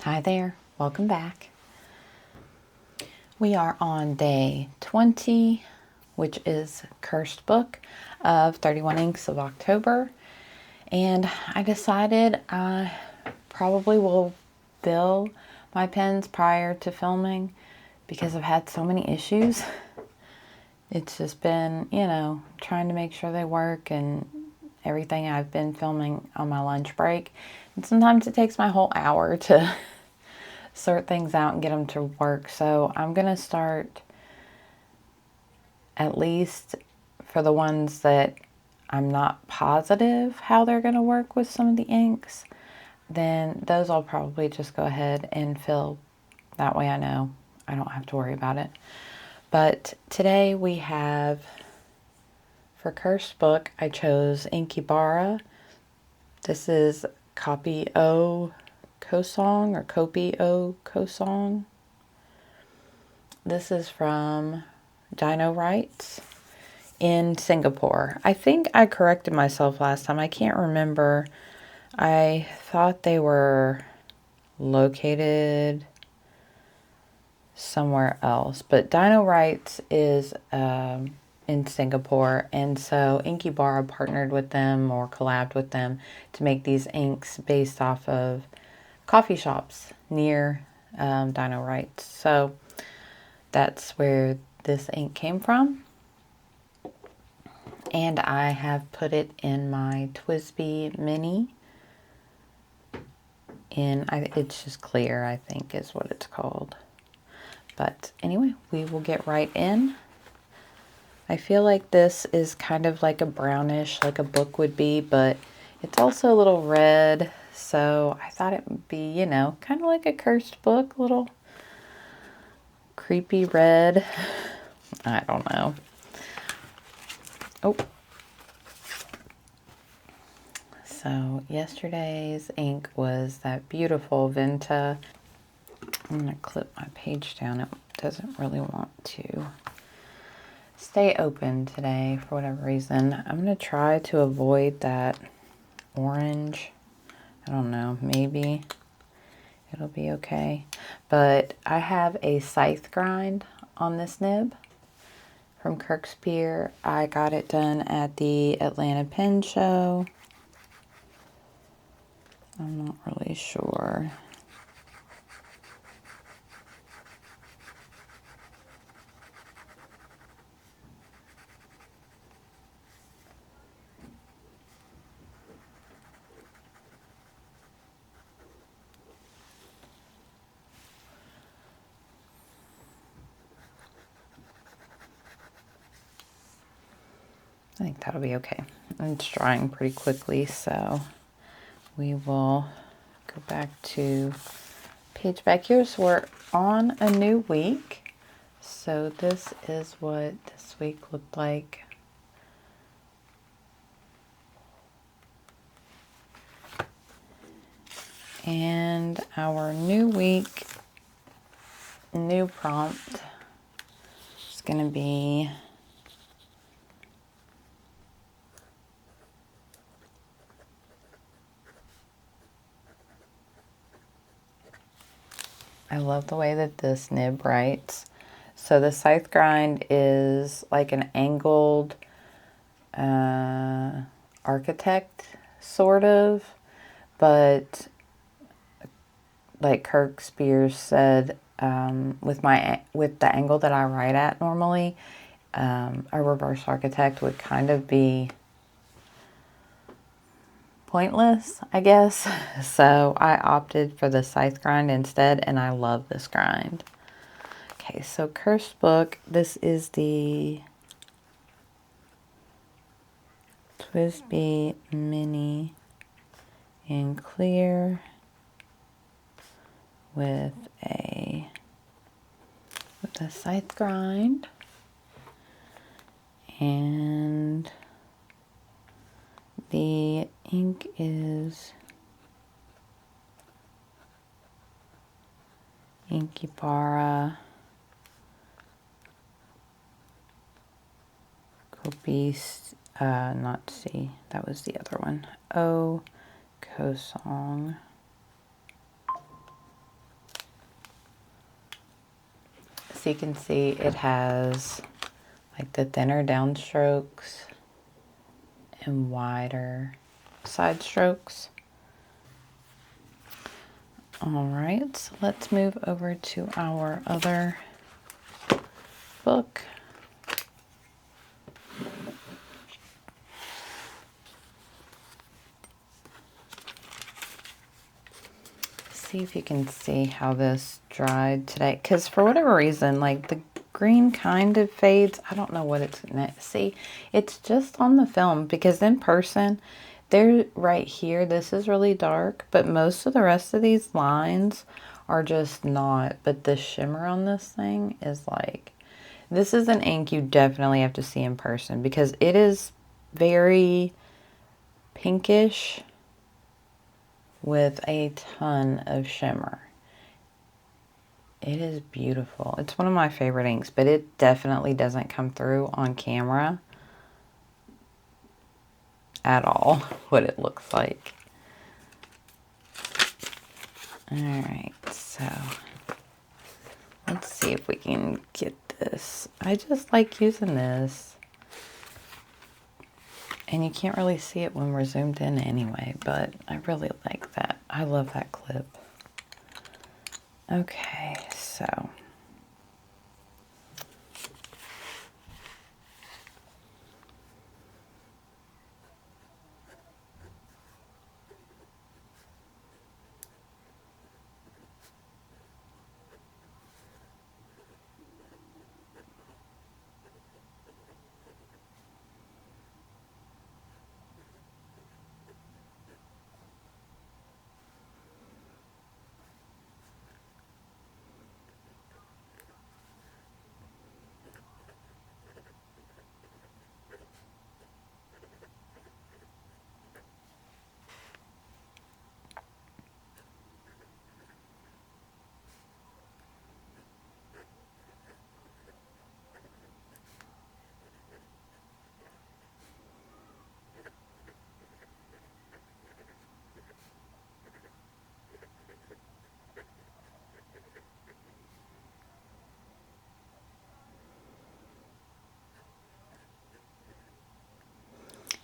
Hi there, welcome back. We are on day 20, which is Cursed Book of 31 Inks of October. And I decided I probably will fill my pens prior to filming because I've had so many issues. It's just been, trying to make sure they work and everything. I've been filming on my lunch break. And sometimes it takes my whole hour to sort things out and get them to work. So I'm going to start, at least for the ones that I'm not positive how they're going to work with some of the inks, then those I'll probably just go ahead and fill. That way I know I don't have to worry about it. But today we have, for Cursed Book, I chose Inkebara. This is Kopi O Kosong or Kopi O Kosong. This is from Dino-Writes in Singapore. I think I corrected myself last time. I can't remember. I thought they were located somewhere else, but Dino-Writes is in Singapore, and so Inkebara partnered with them or collabed with them to make these inks based off of coffee shops near Dino-Writes. So that's where this ink came from. And I have put it in my TWSBI mini. It's just clear, I think is what it's called. But anyway, we will get right in. I feel like this is kind of like a brownish, like a book would be, but it's also a little red. So I thought it would be, kind of like a cursed book, little creepy red. I don't know. Oh. So yesterday's ink was that beautiful Venta. I'm going to clip my page down. It doesn't really want to stay open today for whatever reason. I'm going to try to avoid that orange. I don't know, maybe it'll be okay. But I have a Scythe grind on this nib from Kirkspear. I got it done at the Atlanta Pen Show. I'm not really sure. I think that'll be okay. It's drying pretty quickly, so we will go back to page back here. So we're on a new week. So this is what this week looked like. And our new week, new prompt is going to be I love the way that this nib writes. So the Scythe grind is like an angled architect, sort of, but like Kirkspear said, with the angle that I write at normally, a reverse architect would kind of be pointless, I guess. So I opted for the Scythe grind instead, and I love this grind. Okay, so Cursed Book, this is the TWSBI mini in clear with the Scythe grind, and the ink is Inkebara Kopi, not C, that was the other one. O Kosong. so you can see it has like the thinner downstrokes and wider side strokes. All right, so let's move over to our other book. See if you can see how this dried today, because for whatever reason, like the green kind of fades. I don't know what it's gonna see. It's just on the film, because in person, they're right here. This is really dark, but most of the rest of these lines are just not. But the shimmer on this thing is like, this is an ink you definitely have to see in person, because it is very pinkish with a ton of shimmer. It is beautiful. It's one of my favorite inks, but it definitely doesn't come through on camera at all what it looks like. All right, so let's see if we can get this. I just like using this. And you can't really see it when we're zoomed in anyway, but I really like that. I love that clip. Okay, so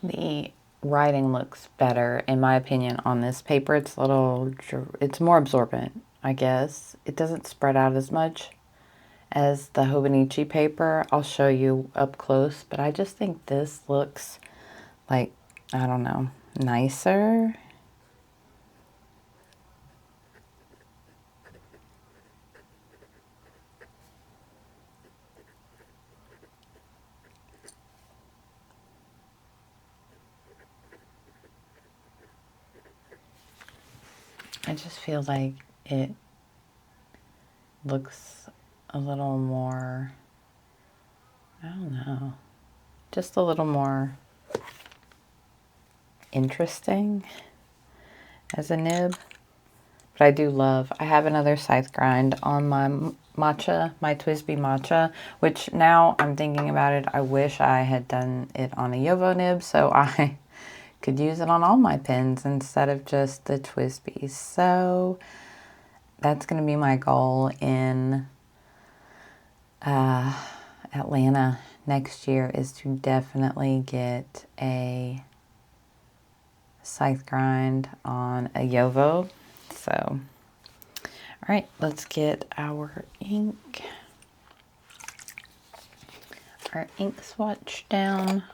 the writing looks better, in my opinion, on this paper. It's a little, it's more absorbent, I guess. It doesn't spread out as much as the Hobonichi paper. I'll show you up close, but I just think this looks like, I don't know, nicer. I just feel like it looks a little more, I don't know, just a little more interesting as a nib. But I do love, I have another Scythe grind on my matcha, my TWSBI matcha, which now I'm thinking about it, I wish I had done it on a Yovo nib so I could use it on all my pens instead of just the TWSBI. So that's going to be my goal in Atlanta next year, is to definitely get a Scythe grind on a Yovo. So, all right, let's get our ink swatch down.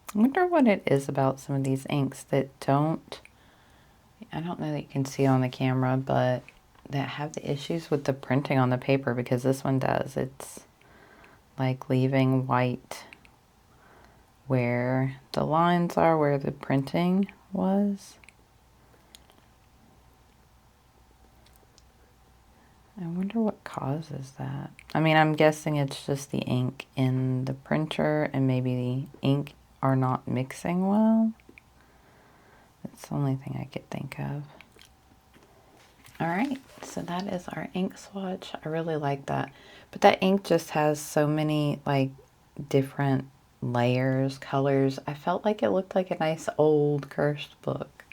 I wonder what it is about some of these inks that don't, I don't know that you can see on the camera, but that have the issues with the printing on the paper, because this one does. It's like leaving white where the lines are, where the printing was. I wonder what causes that. I mean, I'm guessing it's just the ink in the printer and maybe the ink are not mixing well. It's the only thing I could think of. All right, so that is our ink swatch. I really like that. But that ink just has so many like different layers, colors. I felt like it looked like a nice old cursed book.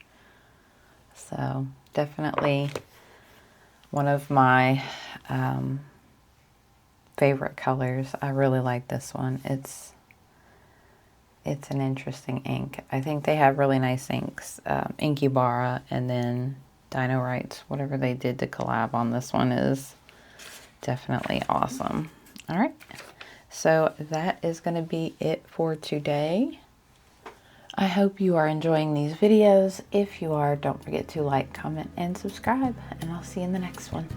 So definitely one of my favorite colors. I really like this one. It's an interesting ink. I think they have really nice inks. Inkebara and then Dino-Writes, whatever they did to collab on this one is definitely awesome. All right, so that is going to be it for today. I hope you are enjoying these videos. If you are, don't forget to like, comment, and subscribe, and I'll see you in the next one.